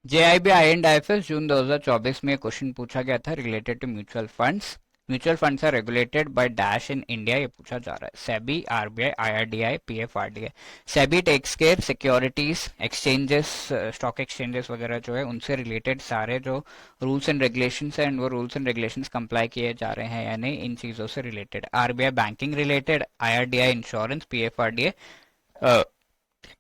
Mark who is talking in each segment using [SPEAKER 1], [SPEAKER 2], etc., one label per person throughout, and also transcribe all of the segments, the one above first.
[SPEAKER 1] JIB IND-IFS जून 2024 में question पूछा गया था related to mutual funds. Mutual funds are regulated by dash in India, ये पूछा जा रहा है। SEBI, RBI, IRDAI, PFRDA। SEBI takes care securities exchanges, stock exchanges वगैरह जो है उनसे रिलेटेड सारे जो रूल्स एंड रेगुलेशंस हैं, वो रूल्स एंड रेगुलेशंस कंप्लाई किए जा रहे हैं या नहीं, इन चीजों से related. RBI banking related, IRDAI insurance, PFRDA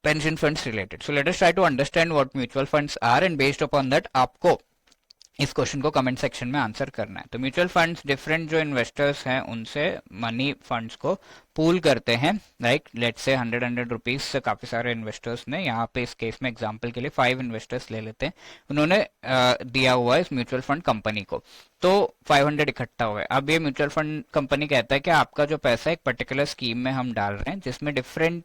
[SPEAKER 1] pension funds related. So let us try to understand what mutual funds are and based upon that आपको इस क्वेश्चन को कमेंट सेक्शन में आंसर करना है। तो म्यूचुअल फंड्स डिफरेंट जो investors हैं उनसे मनी फंड्स को पूल करते हैं। लाइक लेट्स से 100 रुपीज से काफी सारे इन्वेस्टर्स ने, यहाँ पे इस केस में एग्जांपल के लिए 5 इन्वेस्टर्स ले लेते हैं, उन्होंने दिया हुआ है इस म्यूचुअल फंड कंपनी को, तो 500 इकट्ठा हुआ है। अब ये म्यूचुअल फंड कंपनी कहता है कि आपका जो पैसा एक पर्टिकुलर स्कीम में हम डाल रहे हैं जिसमें डिफरेंट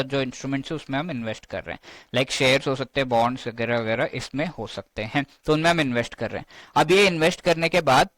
[SPEAKER 1] जो इंस्ट्रूमेंट्स है उसमें हम इन्वेस्ट कर रहे हैं। लाइक शेयर्स हो सकते हैं, बॉन्ड्स वगैरह वगैरह इसमें हो सकते हैं, तो उनमें हम इन्वेस्ट कर रहे हैं। अब ये इन्वेस्ट करने के बाद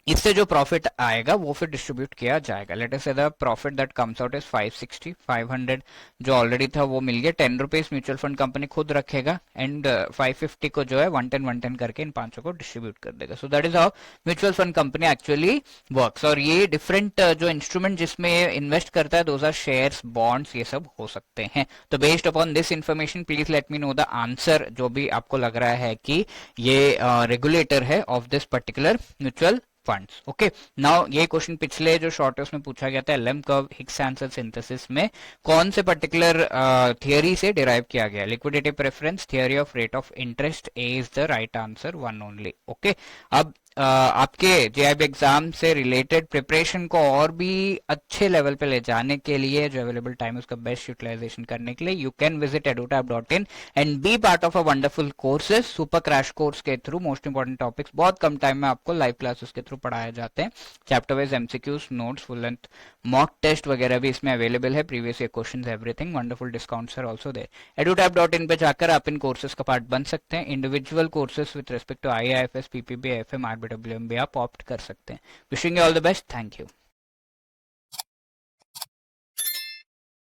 [SPEAKER 1] इससे जो प्रॉफिट आएगा वो फिर डिस्ट्रीब्यूट किया जाएगा। लेट अस से the profit that comes out is 560, 500 जो ऑलरेडी था वो मिल गया, 10 रुपीज म्यूचुअल फंड कंपनी खुद रखेगा एंड 550 को जो है 110 करके इन पांचों को डिस्ट्रीब्यूट कर देगा। So that is how mutual fund company actually works. और ये डिफरेंट जो इंस्ट्रूमेंट जिसमें इन्वेस्ट करता है, दोज आर शेयर्स, बॉन्ड्स, ये सब हो सकते हैं। तो based upon this information please let me know the answer जो भी आपको लग रहा है कि ये रेगुलेटर है of this particular mutual funds. Okay, now ये क्वेश्चन पिछले जो शॉर्ट है उसमें पूछा गया था, LM curve Higgs answer synthesis में कौन से पर्टिकुलर थियरी से डिराइव किया गया? Liquidity preference, theory of rate of interest. A is the right answer, one only. Okay, अब आपके जेआईबी एग्जाम से रिलेटेड प्रिपरेशन को और भी अच्छे लेवल पे ले जाने के लिए जो अवेलेबल टाइम है उसका बेस्ट यूटिलाइजेशन करने के लिए you can visit edutab.in and be part of a wonderful courses. Super crash course के थ्रू मोस्ट इंपॉर्टेंट टॉपिक्स बहुत कम टाइम में आपको लाइव क्लासेस के थ्रू पढ़ाए जाते हैं। Chapter wise MCQs, notes, full length mock test वगैरह भी इसमें अवेलेबल है, previous year questions, everything. Wonderful discounts are also there. edutab.in पे जाकर आप इन कोर्सेज का पार्ट बन सकते हैं। Individual courses with respect to IAFS, PPB, FM, RBWMB आप ऑप्ट कर सकते हैं। Wishing you all the best, thank you.